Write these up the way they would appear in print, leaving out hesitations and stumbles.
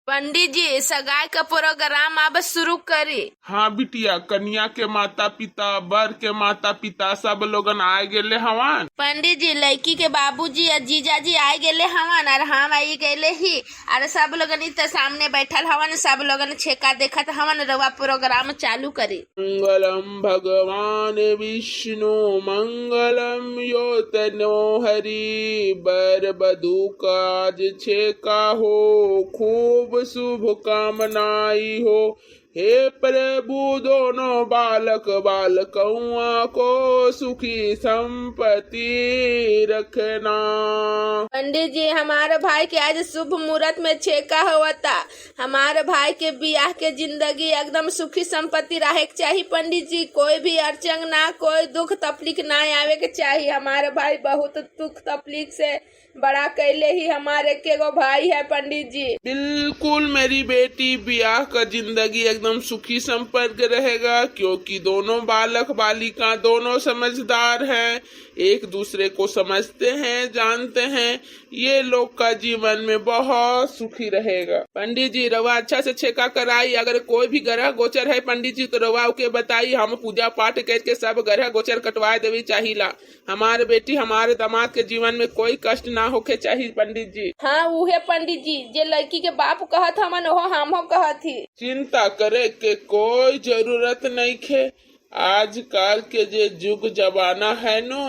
पंडित जी सगाई का प्रोग्राम अब शुरू करी। हाँ बिटिया, कन्या के माता पिता, वर के माता पिता सब लोगन आए गेले हवन। पंडित जी लड़की के बाबूजी और जीजा जी आए गेले हवन और हम आई गेले ही और सब लोगन इतना सामने बैठल हवन, सब लोगन छेका देखत हवन। रवा प्रोग्राम चालू करी। मंगलम भगवान विष्णु मंगलम यो तनो हरि, बर बधू काज छेका हो, खूब शुभ कामनाई हो। हे प्रभु दोनों बालक बालकौआ को सुखी संपत्ति रखना। पंडित जी हमारे भाई के आज शुभ मुहूर्त में छेका हुआ था। हमारे भाई के ब्याह के जिंदगी एकदम सुखी संपत्ति रहे के चाहिए। पंडित जी कोई भी अड़चन ना, कोई दुख तकलीफ ना आवे के चाहिए। हमारे भाई बहुत दुख तकलीफ से बड़ा कैले ही हमारे के गो भाई है। पंडित जी बिल्कुल मेरी बेटी, ब्याह का जिंदगी एकदम सुखी संपन्न रहेगा, क्योंकि दोनों बालक बालिका दोनों समझदार हैं, एक दूसरे को समझते हैं, जानते हैं। ये लोग का जीवन में बहुत सुखी रहेगा। पंडित जी रवा अच्छा से छेका कराई। अगर कोई भी ग्रह गोचर है पंडित जी तो रवा के बताई, हम पूजा पाठ करके सब ग्रह गोचर कटवा देवी चाहिए। हमारे बेटी हमारे दामाद के जीवन में कोई कष्ट ना होके चाहिए। पंडित जी हाँ उहे पंडित जी जे लड़की के बाप कहत हमन वो हम कहत ही। चिंता करे के कोई जरूरत नहीं है। आजकल के जे युग जमाना है नो,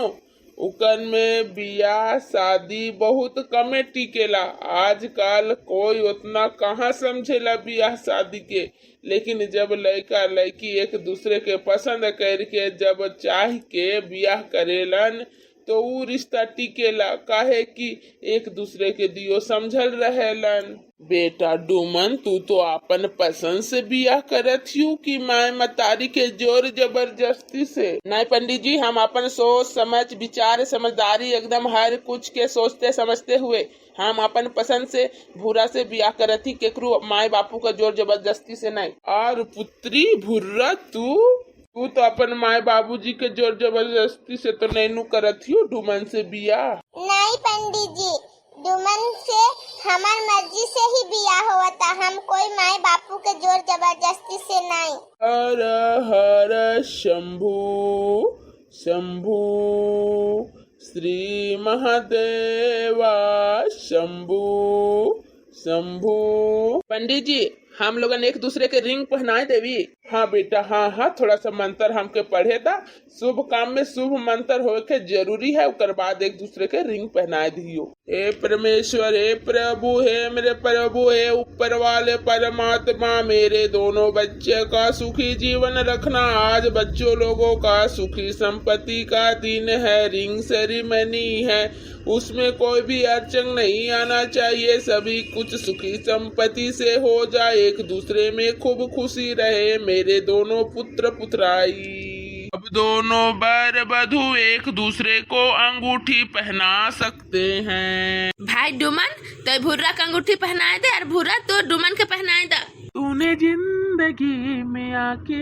उकन में बियाह शादी बहुत कमे टिकेला। आजकल कोई उतना कहाँ समझेला बियाह शादी के, लेकिन जब लड़का लड़की एक दूसरे के पसंद करके जब चाह के बियाह करेलन तो ऊ रिश्ता टिकेला, काहे कि एक दूसरे के दियो समझल रहेलन। बेटा डूमन, तू तो अपन पसंद से बियाह करत हूँ कि माए मतारी के जोर जबरदस्ती से? नहीं पंडित जी, हम अपन सोच समझ विचार समझदारी एकदम हर कुछ के सोचते समझते हुए हम अपन पसंद से भूरा से बियाह करत ही, केकरू माए बापू का जोर जबरदस्ती से नहीं। और पुत्री भूरा, तू तो अपन माए बाबूजी के जोर जबरदस्ती से तो नहीं करत ही डूमन से बियाह? नहीं पंडित जी, डूमन से हमार मर्जी से ही बियाह हुआ था, हम कोई माए बापू के जोर जबरदस्ती से नहीं। हर हर शंभू शंभू श्री महादेवा शंभू शंभू। पंडित जी हम लोगन एक दूसरे के रिंग पहनाए देवी। हाँ बेटा, हाँ थोड़ा सा मंत्र हमके पढ़े था। शुभ काम में शुभ मंत्र हो के जरूरी है, उकर बाद एक दूसरे के रिंग पहनाए दियो। हे परमेश्वर, हे प्रभु, हे मेरे प्रभु, हे ऊपर वाले परमात्मा, मेरे दोनों बच्चे का सुखी जीवन रखना। आज बच्चों लोगों का सुखी संपत्ति का दिन है, रिंग सेरेमनी है, उसमें कोई भी अड़चन नहीं आना चाहिए। सभी कुछ सुखी संपत्ति से हो जाए, एक दूसरे में खूब खुशी रहे मेरे दोनों पुत्र पुत्राई। अब दोनों वर वधू एक दूसरे को अंगूठी पहना सकते हैं। भाई डुमन तो भूरा का अंगूठी पहनाए दे और भूरा तो डुमन के पहनाए दे। तूने जिंदगी में आके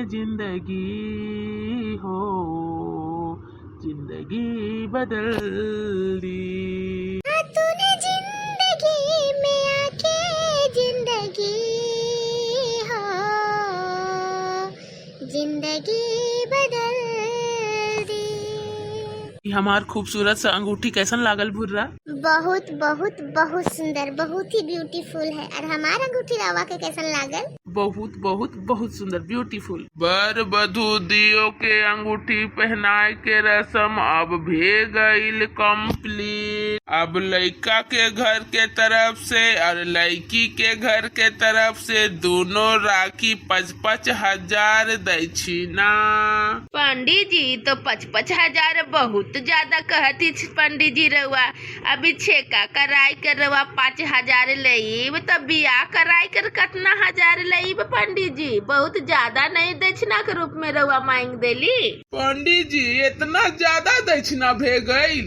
जिंदगी हो जिंदगी बदल दी। तूने जिंदगी में आके जिंदगी हो जिंदगी बदल दी। हमार खूबसूरत सा अंगूठी कैसन लागल भुर्रा? बहुत बहुत बहुत सुंदर, बहुत ही ब्यूटीफुल है। और हमारा अंगूठी रवा के कैसन लागल? बहुत बहुत बहुत सुंदर, ब्यूटीफुल। वर वधू दियो के अंगूठी पहनाए के रस्म अब भे गईल कंप्लीट। अब लड़का के घर के तरफ से और लड़की के घर के तरफ से दोनों राखी 55,000 दक्षिणा। पंडित जी तो 55,000 बहुत ज्यादा कहती पंडित जी रहुआ। अभी छेका कराई कर रहुआ 5,000 लईब, तो बियाह कराई कर कितना हजार लईब? पंडित जी बहुत ज्यादा नहीं दक्षिणा के रूप में रहुआ मांग देली। पंडित जी इतना ज्यादा दक्षिणा भे गई?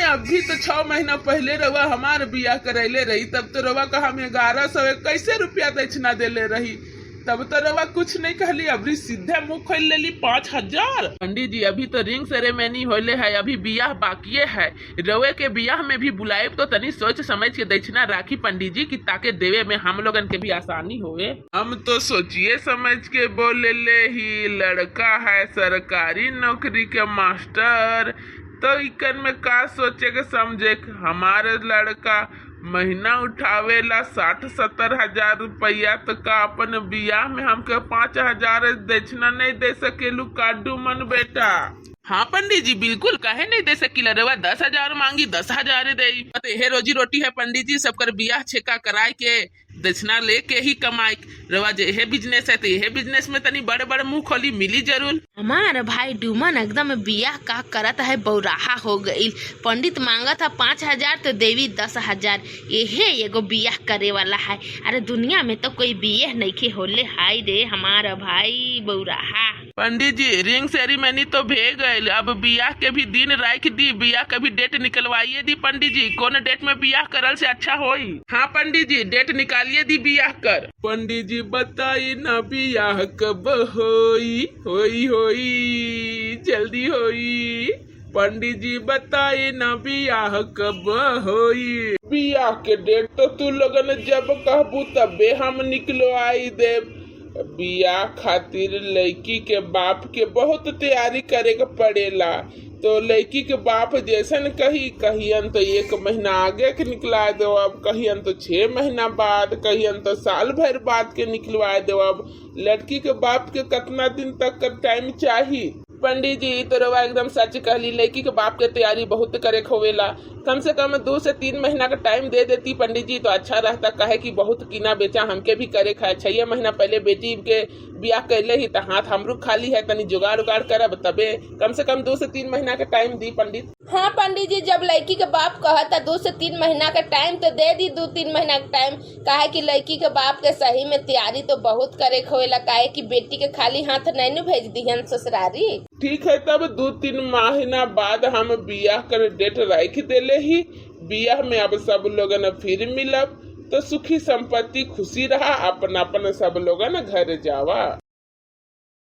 अभी तो 6 महीना पहले रवा हमारे बियाह करैले रही, तब तो रवा का हम 1121 रुपया दक्षिणा देले रही। तब तो रवा कुछ नहीं कहली, अभी सीधे मुँह खोल लेली 5,000। पंडित जी अभी तो रिंग सेरेमनी होले है, अभी बियाह बाकी है। रवे के बियाह में भी बुलाए तो तनी सोच समझ के दक्षिणा राखी पंडित जी की, ताकि देवे में हम लोगन के भी आसानी होवे। हम तो सोचिए समझ के बोले ले ही, लड़का है सरकारी नौकरी के मास्टर, तो इकन में का सोचे के समझे। हमारे लड़का महीना उठावेला 60-70 हजार रुपया, तो का अपन बियाह में हमके 5,000 दक्षिणा नहीं दे सकेलू काडू मन बेटा। हाँ पंडित जी बिल्कुल, काहे नहीं दे सकीला। रवा 10,000 मांगी 10,000 दे। हे रोजी रोटी है पंडित जी, सबकर बियाह छेका कराए के दक्षिणा लेके ही कमाई। रवा जे यह बिजनेस है तो यह बिजनेस में तनी बड़े बड़े मुंह खोली मिली जरूर। हमारा भाई डूमन एकदम बियाह का करत है, बौराहा हो गई। पंडित मांगा था 5,000 तो देवी 10,000, यही एगो बियाह करे वाला है। अरे दुनिया में तो कोई बियाह नहीं होले। हाय रे हमारा भाई बौराहा। पंडित जी रिंग सेरेमनी तो भे गए, अब बियाह के भी दिन रख दी, बियाह के भी डेट निकलवाइए दी पंडित जी। कौन डेट में बियाह करल से अच्छा होई? हाँ पंडित जी डेट निकालिए दी बियाह कर। पंडित जी बताइए ना बियाह कब होई? होई होई जल्दी होई। पंडित जी बताइए ना बियाह कब होई? बियाह के डेट तो तू लोगन जब कहबू तबे हम निकलवाई देव। बियाह खातिर लड़की के बाप के बहुत तैयारी करे के पड़ेला, तो लड़की के बाप जैसन कहियन तो 1 महीना आगे के निकला दो, अब कहियन तो 6 महीना बाद, कहियन तो साल भर बाद के निकलवा दो। अब लड़की के बाप के कितना दिन तक का टाइम चाहिए? पंडित जी तो रवा एकदम सच कहली, लड़की के बाप के तैयारी बहुत करे होवेला। कम से कम 2 से 3 महीना का टाइम दे देती पंडित जी तो अच्छा रहता। कहे कि बहुत कीना बेचा हमके भी करे खाए। 6 महीना पहले बेटी के बियाह कैले ही तो हाथ हमरू खाली है, तनी जुगाड़ उगाड़ करब तबे। कम से कम 2 से 3 महीना का टाइम दी पंडित। हाँ पंडित जी जब लड़की के बाप कहता 2 से 3 महीना का टाइम तो दे दी 2-3 महीना का टाइम। काहे कि लड़की के बाप के सही में तैयारी तो बहुत करे होवेला, काहे कि बेटी के खाली हाथ नहीं भेज दिहन ससुरारी। ठीक है तब 2-3 महीना बाद हम बियाह कर डेट रख देले ही। बियाह में अब सब लोगन फिर मिलब तो सुखी संपत्ति खुशी रहा, अपन अपन सब लोगन घर जावा।